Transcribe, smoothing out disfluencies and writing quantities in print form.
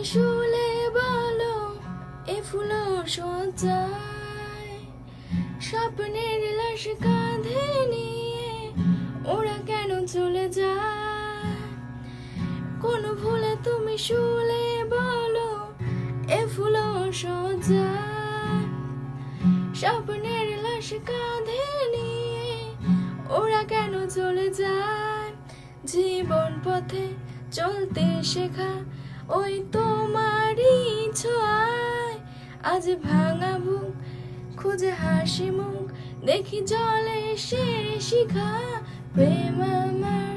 শুলে বলো এ ফুলো সজ্জায় স্বপ্নের লাশ কাঁধে নিয়ে ওরা কেন চলে যায়? কোন ভুলে তুমি শুলে বলো এ ফুলো সজ্জায় স্বপ্নের লাশ কাঁধে নিয়ে ওরা কেন চলে যায়? জীবন পথে চলতে শেখা ওই তোমারই ছোঁয়ায় আজ ভাঙা বুক খুঁজে হাসি মুখ দেখি জলে সে শিখা প্রেম আমার